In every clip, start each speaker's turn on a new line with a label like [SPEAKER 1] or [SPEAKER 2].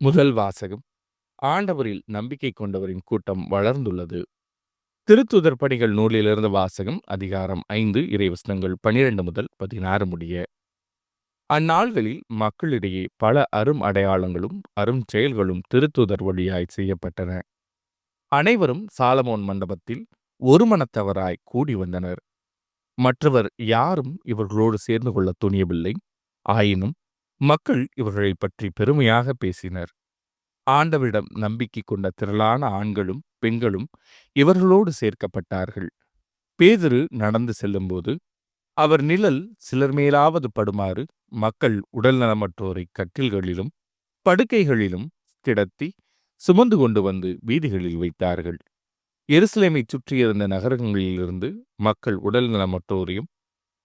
[SPEAKER 1] முதல் வாசகம். ஆண்டவரில் நம்பிக்கை கொண்டவரின் கூட்டம் வளர்ந்துள்ளது. திருத்துதர் பணிகள் நூலிலிருந்து வாசகம். அதிகாரம் 5 இறைவசனங்கள் 12 முதல் 16 முடிய. அந்நாள்களில் மக்களிடையே பல அரும் அடையாளங்களும் அரும் செயல்களும் திருத்துதர் வழியாய் செய்யப்பட்டன. அனைவரும் சாலமோன் மண்டபத்தில் ஒரு மனத்தவராய் கூடி வந்தனர். மற்றவர் யாரும் இவர்களோடு சேர்ந்து கொள்ள துணியவில்லை. ஆயினும் மக்கள் இவர்களை பற்றி பெருமையாக பேசினர். ஆண்டவரிடம் நம்பிக்கை கொண்ட திரளான ஆண்களும் பெண்களும் இவர்களோடு சேர்க்கப்பட்டார்கள். பேதுரு நடந்து செல்லும்போது அவர் நிழல் சிலர் மேலாவது படுமாறு மக்கள் உடல் நலமற்றோரை கட்டில்களிலும் படுக்கைகளிலும் கிடத்தி சுமந்து கொண்டு வந்து வீதிகளில் வைத்தார்கள். எருசலேமை சுற்றியிருந்த நகரங்களிலிருந்து மக்கள் உடல் நலமற்றோரையும்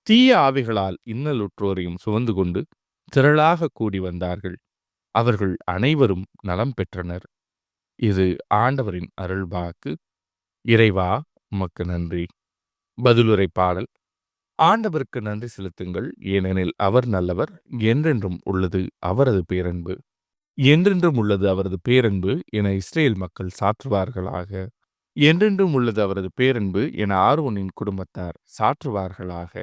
[SPEAKER 1] தீய ஆவிகளால் இன்னலுற்றோரையும் சுமந்து கொண்டு திரளாக கூடி வந்தார்கள். அவர்கள் அனைவரும் நலம் பெற்றனர். இது ஆண்டவரின் அருள்வாக்கு. இறைவா, உமக்கு நன்றி. பதிலுரை பாடல். ஆண்டவருக்கு நன்றி செலுத்துங்கள், ஏனெனில் அவர் நல்லவர். என்றென்றும் உள்ளது அவரது பேரன்பு. என்றென்றும் உள்ளது அவரது பேரன்பு என இஸ்ரேல் மக்கள் சாற்றுவார்களாக. என்றென்றும் உள்ளது அவரது பேரன்பு என ஆரோனின் குடும்பத்தார் சாற்றுவார்களாக.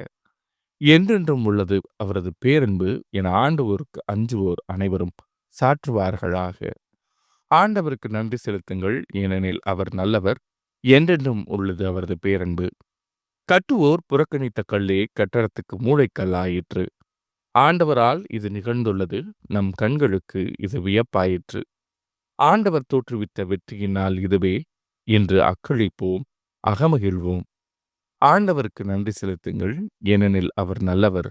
[SPEAKER 1] என்றென்றும் உள்ளது அவரது பேரன்பு என ஆண்டவருக்கு அஞ்சுவோர் அனைவரும் சாற்றுவார்களாக. ஆண்டவருக்கு நன்றி செலுத்துங்கள், ஏனெனில் அவர் நல்லவர். என்றென்றும் உள்ளது அவரது பேரன்பு. கட்டுவோர் புறக்கணித்த கல்லே கட்டடத்துக்கு மூளைக்கல்லாயிற்று. ஆண்டவரால் இது நிகழ்ந்துள்ளது. நம் கண்களுக்கு இது வியப்பாயிற்று. ஆண்டவர் தோற்றுவித்த வெற்றியினால் இதுவே என்று அக்களிப்போம், அகமகிழ்வோம். ஆண்டவருக்கு நன்றி செலுத்துங்கள், ஏனெனில் அவர் நல்லவர்.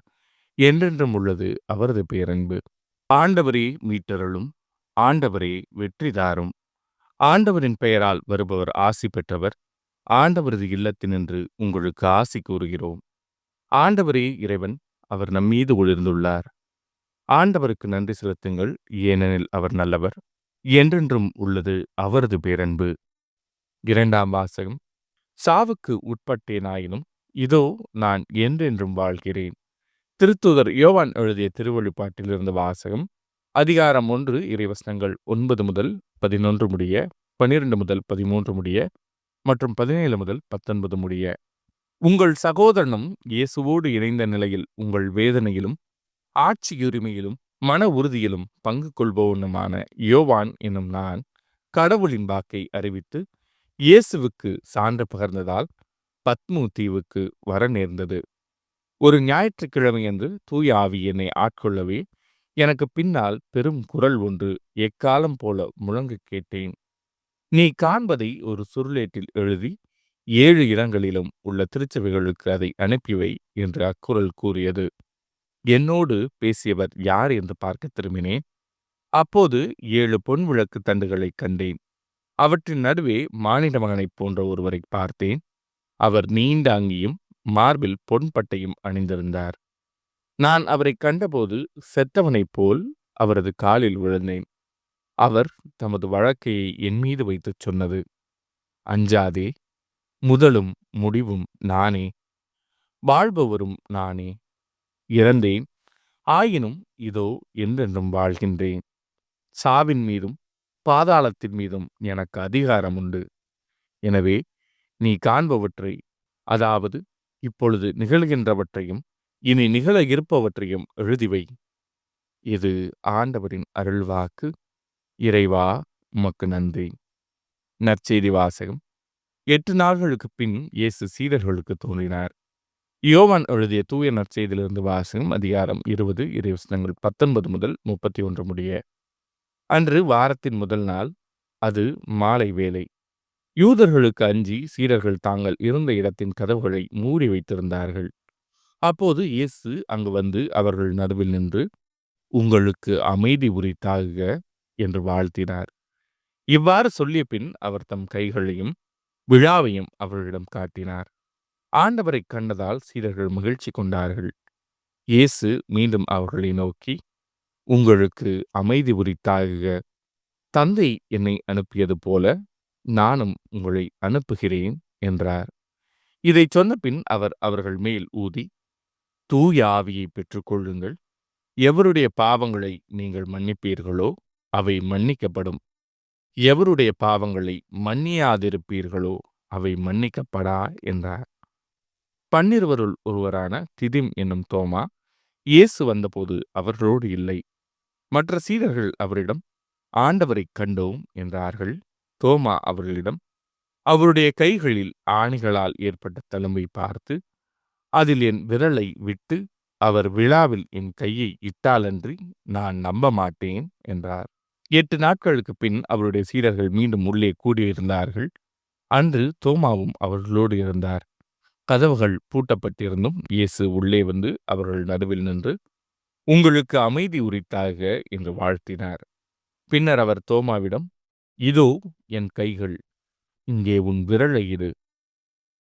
[SPEAKER 1] என்றென்றும் உள்ளது அவரது பேரன்பு. ஆண்டவரே மீட்டருளும், ஆண்டவரே வெற்றி தாரும். ஆண்டவரின் பெயரால் வருபவர் ஆசி பெற்றவர். ஆண்டவரது இல்லத்தினின்று உங்களுக்கு ஆசி கூறுகிறோம். ஆண்டவரே இறைவன், அவர் நம்மீது ஒளிர்ந்துள்ளார். ஆண்டவருக்கு நன்றி செலுத்துங்கள், ஏனெனில் அவர் நல்லவர். என்றென்றும் உள்ளது அவரது பேரன்பு. இரண்டாம் வாசகம். சாவுக்கு உட்பட்டேனாயினும் இதோ நான் என்றென்றும் வாழ்கிறேன். திருத்தூதர் யோவான் எழுதிய திருவெளிப்பாட்டிலிருந்து வாசகம். அதிகாரம் 1 இறைவசனங்கள் 9 முதல் 11 முடிய, 12 முதல் 13 முடிய மற்றும் 17 முதல் 19 முடிய. உங்கள் சகோதரனும் இயேசுவோடு இணைந்த நிலையில் உங்கள் வேதனையிலும் ஆட்சியுரிமையிலும் மன உறுதியிலும் பங்கு கொள்பவனுமான யோவான் என்னும் நான் கடவுளின் வாக்கை அறிவித்து இயேசுவுக்கு சான்று பகர்ந்ததால் பத்மு தீவுக்கு வர நேர்ந்தது. ஒரு ஞாயிற்றுக்கிழமையன்று தூய ஆவி என்னை ஆட்கொள்ளவே எனக்கு பின்னால் பெரும் குரல் ஒன்று எக்காலம் போல முழங்க கேட்டேன். நீ காண்பதை ஒரு சுருளேட்டில் எழுதி 7 இடங்களிலும் உள்ள திருச்சபைகளுக்கு அதை அனுப்பிவை என்று அக்குரல் கூறியது. என்னோடு பேசியவர் யார் என்று பார்க்க திரும்பினேன். அப்போது 7 பொன் விளக்கு தண்டுகளை கண்டேன். அவற்றின் நடுவே மானிட மகனைப் போன்ற ஒருவரை பார்த்தேன். அவர் நீண்ட அங்கியும் மார்பில் பொன் பட்டையும் அணிந்திருந்தார். நான் அவரை கண்டபோது செத்தவனைப் போல் அவரது காலில் விழுந்தேன். அவர் தமது வழக்கையை என் மீது வைத்துச் சொன்னது, அஞ்சாதே, முதலும் முடிவும் நானே, வாழ்பவரும் நானே. இறந்தேன், ஆயினும் இதோ என்றென்றும் வாழ்கின்றேன். சாவின் மீதும் பாதாளத்தின் மீதும் எனக்கு அதிகாரம் உண்டு. எனவே நீ காண்பவற்றை, அதாவது இப்பொழுது நிகழ்கின்றவற்றையும் இனி நிகழ இருப்பவற்றையும் எழுதிவை. இது ஆண்டவரின் அருள்வாக்கு. இறைவா, உமக்கு நன்றி. நற்செய்தி வாசகம். 8 நாள்களுக்கு பின் இயேசு சீடர்களுக்கு தோன்றினார். யோவான் எழுதிய தூய நற்செய்தியிலிருந்து வாசகம். அதிகாரம் 20 இறைவசனங்கள் 19 முதல் 31 முடிய. அன்று வாரத்தின் முதல் நாள். அது மாலை வேளை. யூதர்களுக்கு அஞ்சி சீடர்கள் தாங்கள் இருந்த இடத்தின் கதவுகளை மூடி வைத்திருந்தார்கள். அப்போது இயேசு அங்கு வந்து அவர்கள் நடுவில் நின்று, உங்களுக்கு அமைதி உரித்தாகுக என்று வாழ்த்தினார். இவ்வாறு சொல்லிய பின் அவர் தம் கைகளையும் விழாவையும் அவர்களிடம் காட்டினார். ஆண்டவரை கண்டதால் சீடர்கள் மகிழ்ச்சி கொண்டார்கள். இயேசு மீண்டும் அவர்களை நோக்கி, உங்களுக்கு அமைதி உரித்தாகுக. தந்தை என்னை அனுப்பியது போல நானும் உங்களை அனுப்புகிறேன் என்றார். இதை சொன்ன பின் அவர் அவர்கள் மேல் ஊதி, தூய ஆவியை பெற்றுக்கொள்ளுங்கள். எவருடைய பாவங்களை நீங்கள் மன்னிப்பீர்களோ அவை மன்னிக்கப்படும். எவருடைய பாவங்களை மன்னியாதிருப்பீர்களோ அவை மன்னிக்கப்படா என்றார். 12 ஒருவரான திதிம் என்னும் தோமா இயேசு வந்தபோது அவர்களோடு இல்லை. மற்ற சீடர்கள் அவரிடம், ஆண்டவரைக் கண்டோம் என்றார்கள். தோமா அவர்களிடம், அவருடைய கைகளில் ஆணிகளால் ஏற்பட்ட தழும்பை பார்த்து, அதில் என் விரலை விட்டு அவர் விழாவில் என் கையை இட்டாலன்றி நான் நம்ப மாட்டேன் என்றார். 8 நாட்களுக்கு பின் அவருடைய சீடர்கள் மீண்டும் உள்ளே கூடியிருந்தார்கள். அன்று தோமாவும் அவர்களோடு இருந்தார். கதவுகள் பூட்டப்பட்டிருந்தும் இயேசு உள்ளே வந்து அவர்கள் நடுவில் நின்று, உங்களுக்கு அமைதி உரித்தாக என்று வாழ்த்தினார். பின்னர் அவர் தோமாவிடம், இதோ என் கைகள், இங்கே உன் விரலை இடு,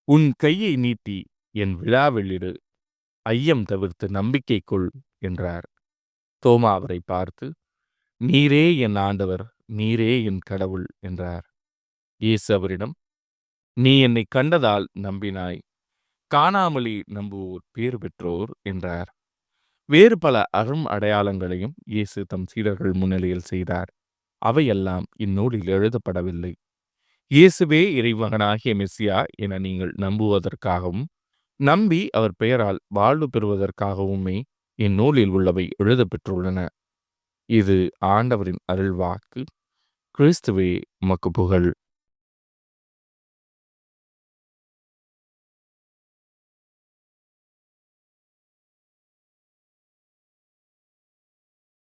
[SPEAKER 1] உன் கையை நீட்டி என் விழாவில் இடு, ஐயம் தவிர்த்து நம்பிக்கை கொள் என்றார். தோமா அவரை பார்த்து, நீரே என் ஆண்டவர், நீரே என் கடவுள் என்றார். இயேசு அவரிடம், நீ என்னை கண்டதால் நம்பினாய், காணாமலே நம்புவோர் பேறு பெற்றோர் என்றார். வேறு பல அரும் அடையாளங்களையும் இயேசு தம் சீடர்கள் முன்னிலையில் செய்தார். அவையெல்லாம் இந்நூலில் எழுதப்படவில்லை. இயேசுவே இறைமகனாகிய மெசியா என நீங்கள் நம்புவதற்காகவும், நம்பி அவர் பெயரால் வாழ்வு பெறுவதற்காகவுமே இந்நூலில் உள்ளவை எழுதப்பெற்றுள்ளன. இது ஆண்டவரின் அருள்வாக்கு. கிறிஸ்துவே உமக்கு புகழ்.